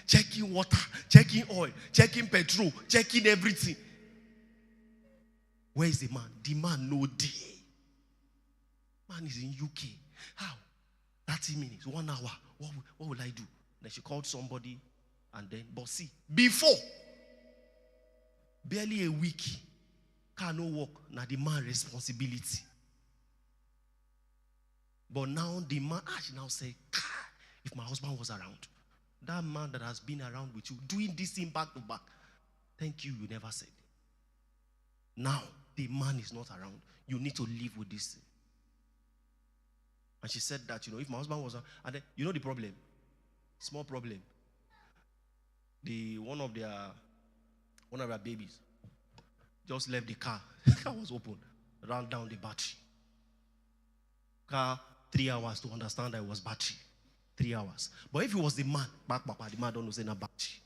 checking water, checking oil, checking petrol, checking everything. Where is the man? The man no day. Man is in UK. How? 30 minutes, 1 hour. What will I do? Then she called somebody and then, but see, before, barely a week, car no work. Now the man responsibility. But now the man, she now say, if my husband was around, that man that has been around with you, doing this thing back to back, thank you, you never said. Now, the man is not around. You need to live with this thing. And she said that, if my husband was around, and then, the problem, small problem. One of their babies just left the car. The car was open, ran down the battery. Car 3 hours to understand that it was battery. 3 hours. But if it was the man, the man don't know say na battery.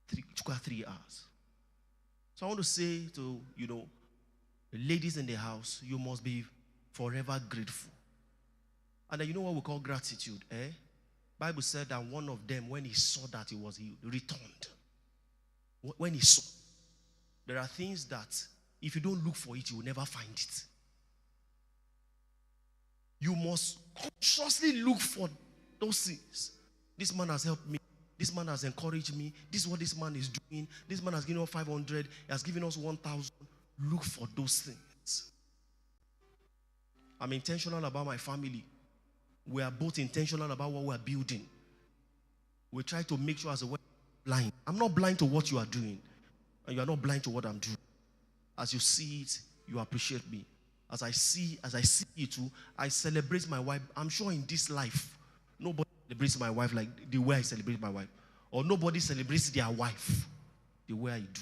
3 hours. So I want to say to, the ladies in the house, you must be forever grateful. And then you know what we call gratitude, Bible said that one of them, when he saw that he returned. When he saw, there are things that if you don't look for it, you will never find it. You must consciously look for those things. This man has helped me. This man has encouraged me. This is what this man is doing. This man has given us 500. He has given us 1,000. Look for those things. I'm intentional about my family. We are both intentional about what we are building. We try to make sure as a way blind. I'm not blind to what you are doing. And you are not blind to what I'm doing. As you see it, you appreciate me. As I see you too, I celebrate my wife. I'm sure in this life, nobody celebrates my wife like the way I celebrate my wife. Or nobody celebrates their wife the way I do.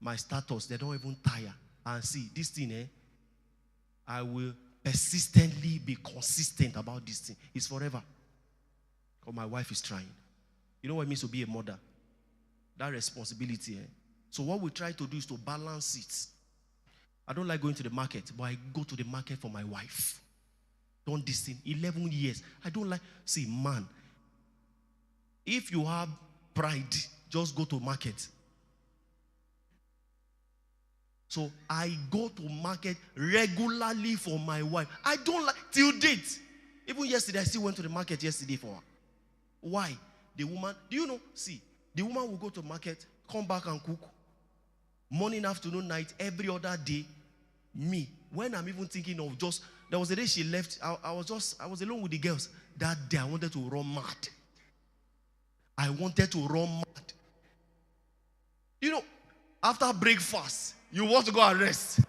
My status, they don't even tire. And see, this thing, I will persistently be consistent about this thing. It's forever. Because my wife is trying. You know what it means to be a mother? That responsibility. So what we try to do is to balance it. I don't like going to the market, but I go to the market for my wife. Done this thing 11 years. I don't like, see, man, if you have pride, just go to market. So I go to market regularly for my wife. I don't like, till date. Even yesterday, I still went to the market yesterday for her. Why? The woman, do you know, see, the woman will go to market, come back and cook. Morning, afternoon, night, every other day. Me, when I'm even thinking of just, there was a day she left, I was alone with the girls. That day, I wanted to run mad. I wanted to run mad. You know, after breakfast, you want to go and rest.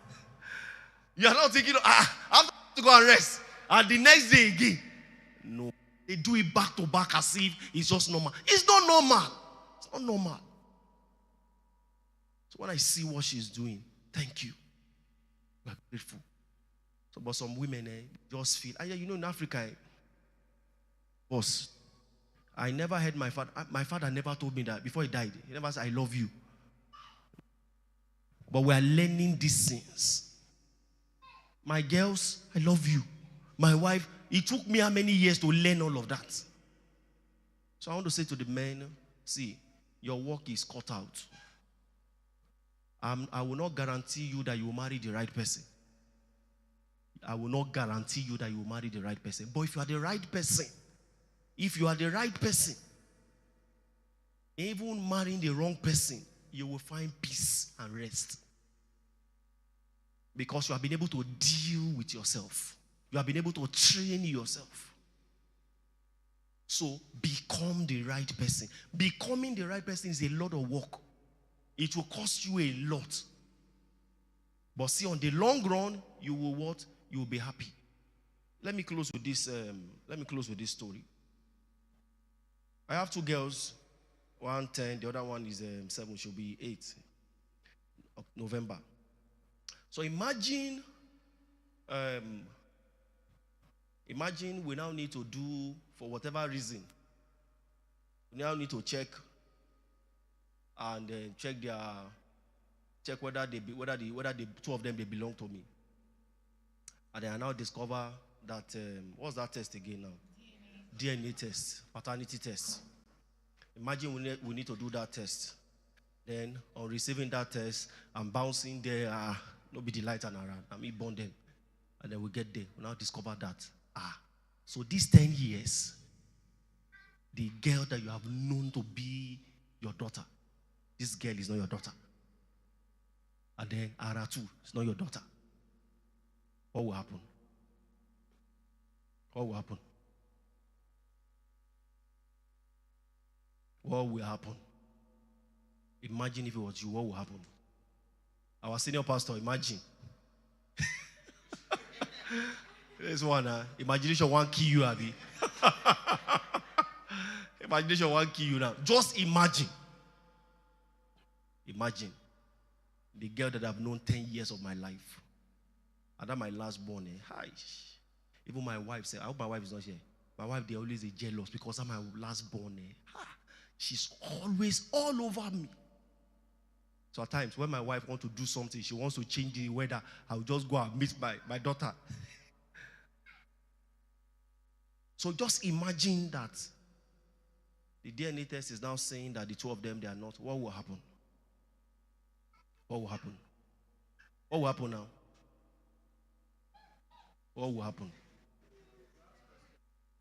You are not thinking, after to go and rest. And the next day again. No. They do it back to back as if it's just normal. It's not normal. It's not normal. So when I see what she's doing, thank you. We're grateful. So, but some women just feel, in Africa, boss, I never heard my father never told me that before he died. He never said, I love you. But we are learning these things. My girls, I love you. My wife, it took me how many years to learn all of that? So I want to say to the men, see, your work is cut out. I will not guarantee you that you will marry the right person. I will not guarantee you that you will marry the right person. But if you are the right person, even marrying the wrong person, you will find peace and rest. Because you have been able to deal with yourself. You have been able to train yourself. So become the right person. Becoming the right person is a lot of work. It will cost you a lot. But see, on the long run, you will what? You will be happy. Let me close with this. Story. I have two girls. One 10, the other one is 7. She'll be 8 of November. So imagine we now need to do, for whatever reason, we now need to check and check whether the two of them they belong to me. And then I now discover that what's that test again now? DNA test, paternity test. Imagine we need to do that test. Then on receiving that test, I'm bouncing there. No be the light and around. I'm born them. And then we get there. We now discover that. So these 10 years, the girl that you have known to be your daughter, this girl is not your daughter. And then Ara too, it's not your daughter. What will happen? What will happen? What will happen? Imagine if it was you, what will happen? Our senior pastor, imagine. This one, imagination won't kill you, Abby. Imagination won't kill you now. Just imagine. Imagine the girl that I've known 10 years of my life. And that my last born. Hi. Even my wife said, I hope my wife is not here. My wife, they always jealous because I'm my last born. She's always all over me. So at times, when my wife wants to do something, she wants to change the weather, I'll just go and meet my daughter. So just imagine that the DNA test is now saying that the two of them, they are not. What will happen? What will happen? What will happen now? What will happen?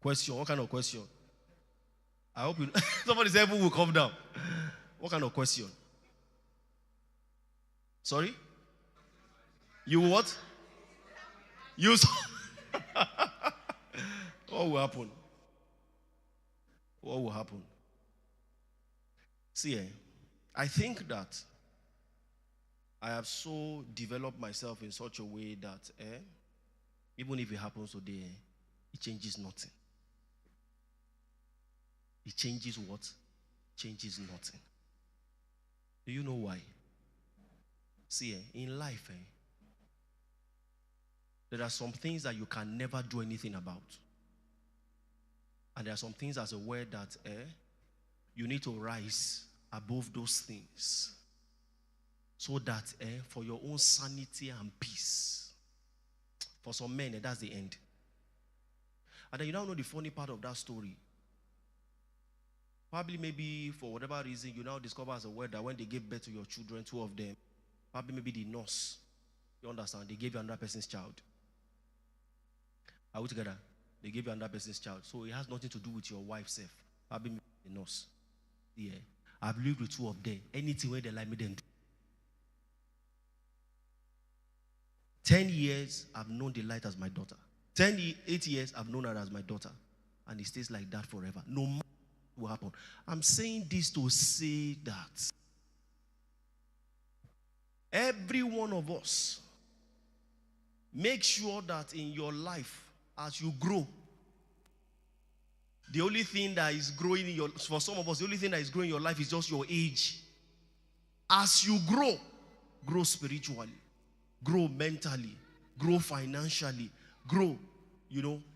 Question. What kind of question? I hope you somebody said will come down. What kind of question? Sorry? You what? You what will happen? What will happen? See, I think that I have so developed myself in such a way that even if it happens today, it changes nothing. It changes what? Changes nothing. Do you know why? See, in life, there are some things that you can never do anything about. And there are some things as a word that you need to rise above those things. So that for your own sanity and peace. For some men, that's the end. And then you now know the funny part of that story. Probably maybe for whatever reason, you now discover as a word that when they gave birth to your children, two of them, probably maybe the nurse, you understand, they gave you another person's child. Are we together? They gave you another person's child. So it has nothing to do with your wife's self. Probably maybe the nurse. Yeah. I've lived with two of them. Anything where they like me, then do. 10 years, I've known the light as my daughter. 8 years, I've known her as my daughter. And it stays like that forever. No matter what will happen. I'm saying this to say that every one of us, make sure that in your life, as you grow, the only thing that is growing in your, for some of us, the only thing that is growing in your life is just your age. As you grow spiritually, grow mentally, grow financially, grow,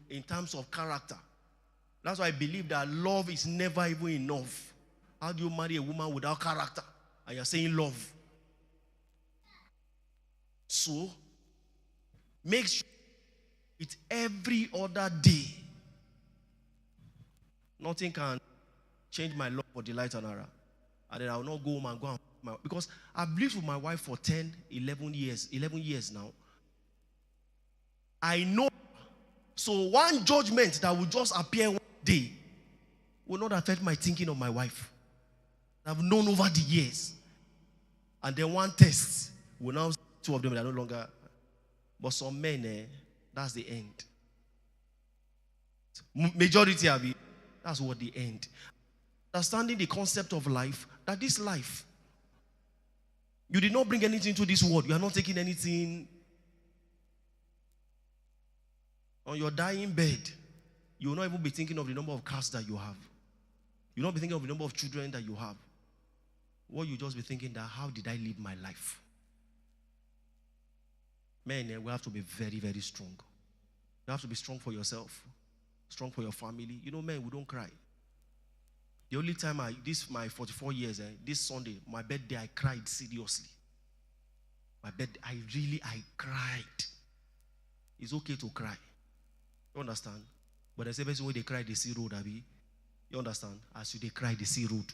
in terms of character. That's why I believe that love is never even enough. How do you marry a woman without character? And you're saying love. So, make sure with every other day, nothing can change my love for Delight and Ara. And then I will not go home and go and because I've lived with my wife for 11 years now. I know. So one judgment that will just appear one day will not affect my thinking of my wife. I've known over the years. And then one test will now, two of them are no longer. But some men, that's the end. Majority of it, that's what the end. Understanding the concept of life, that this life, you did not bring anything to this world. You are not taking anything. On your dying bed, you will not even be thinking of the number of cars that you have. You will not be thinking of the number of children that you have. What you just be thinking that, how did I live my life? Men, we have to be very, very strong. You have to be strong for yourself, strong for your family. Men, we don't cry. The only time my 44 years, this Sunday, my birthday, I cried seriously. My birthday, I cried. It's okay to cry. You understand? But there's a person when they cry, they see road, Abby. You understand? As you they cry, they see rude.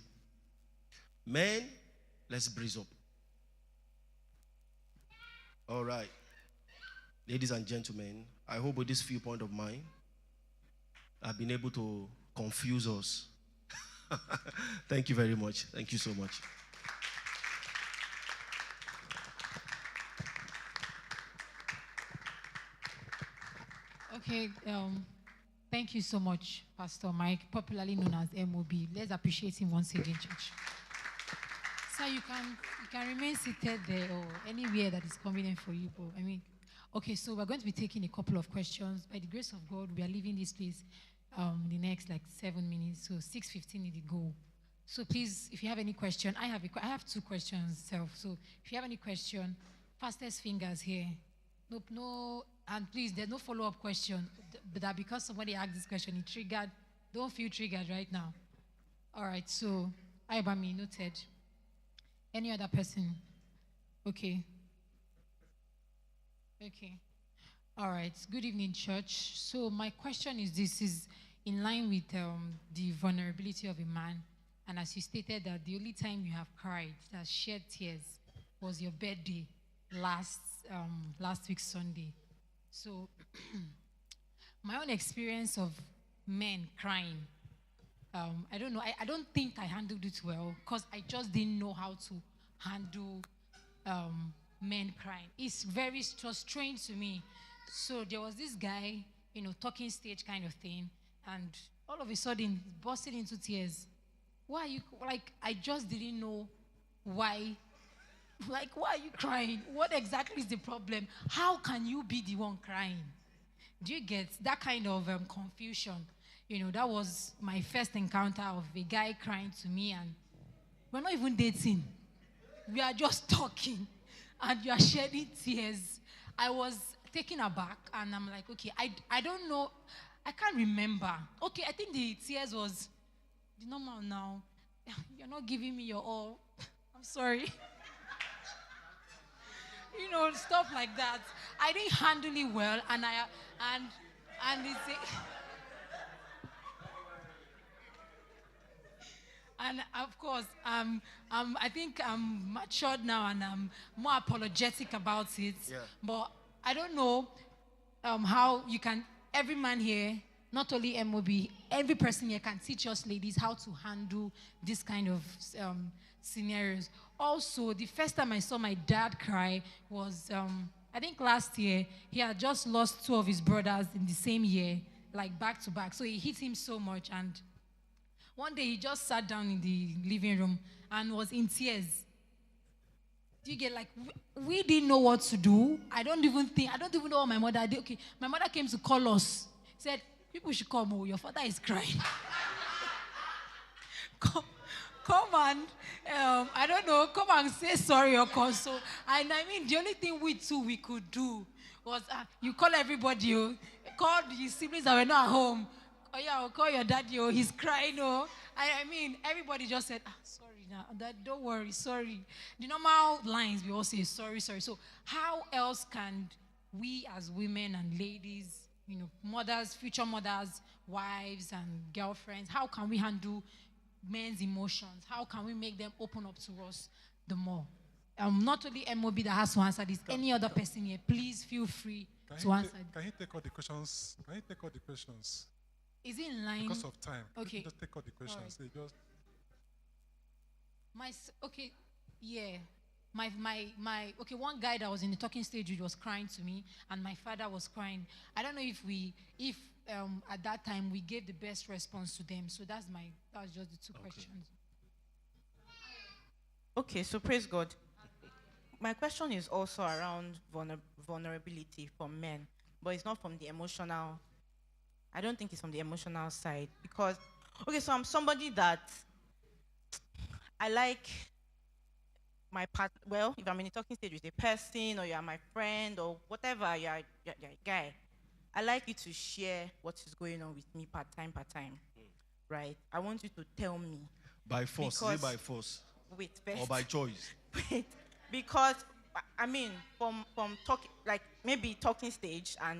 Men, let's breeze up. All right. Ladies and gentlemen, I hope with this viewpoint of mine, I've been able to confuse us. Thank you very much. Thank you so much. Okay, thank you so much, Pastor Mike, popularly known as MOB. Let's appreciate him once again, church. So you can remain seated there or anywhere that is convenient for you. But I mean, okay, so we're going to be taking a couple of questions. By the grace of God, we are leaving this place in the next like 7 minutes. So 6:15 is the goal. So please, if you have any question, I have 2 questions self. So if you have any question, fastest fingers here. No, and please, there's no follow-up question. But that because somebody asked this question, it triggered. Don't feel triggered right now. All right, so Ibami, noted. Any other person? Okay. Okay. All right. Good evening, church. So my question is this is in line with the vulnerability of a man. And as you stated that the only time you have cried, that shed tears, was your birthday last week Sunday. So my own experience of men crying, I don't know. I don't think I handled it well because I just didn't know how to handle men crying. It's just strange to me. So there was this guy, talking stage kind of thing, and all of a sudden busted into tears. Why are you like? I just didn't know why. Like, why are you crying? What exactly is the problem? How can you be the one crying? Do you get that kind of confusion? That was my first encounter of a guy crying to me, and we're not even dating. We are just talking, and you are shedding tears. I was taken aback, and I'm like, okay, I don't know. I can't remember. Okay, I think the tears was the normal now. You're not giving me your all. I'm sorry. Stuff like that. I didn't handle it well, and it's and of course, I think I'm matured now, and I'm more apologetic about it. Yeah. But I don't know how you can. Every man here, not only MOB, every person here can teach us ladies how to handle this kind of scenarios. Also, the first time I saw my dad cry was, I think last year. He had just lost 2 of his brothers in the same year, like back to back. So it hit him so much. And one day he just sat down in the living room and was in tears. Do you get like, we didn't know what to do. I don't even know what my mother did. Okay, my mother came to call us. Said, people should come. Oh, your father is crying. Come and, I don't know, come and say sorry or console. And I mean, the only thing we could do was, you call everybody, call the siblings that were not at home. Oh yeah, I'll call your daddy, he's crying, I mean, everybody just said, sorry now, Dad, don't worry, sorry. The normal lines, we all say, sorry. So how else can we as women and ladies, mothers, future mothers, wives and girlfriends, how can we handle men's emotions? How can we make them open up to us the more? Not only MOB that has to answer this, any other person here, please feel free to answer. Can he take all the questions? Is it in line? Because of time. Okay. Just take all the questions. Right. Okay, yeah. Okay, one guy that was in the talking stage was crying to me, and my father was crying. I don't know if at that time we gave the best response to them. So that was just the 2 questions. Okay, so praise God. My question is also around vulnerability for men, but it's not from the emotional. I don't think it's from the emotional side because, okay, so I'm somebody that I like my part. Well, if I'm in a talking stage with a person, or you're my friend, or whatever, you're a guy, I like you to share what is going on with me part time, right? I want you to tell me. By force? Is it by force? Wait, or by choice? Wait, because I mean, from talking, like maybe talking stage and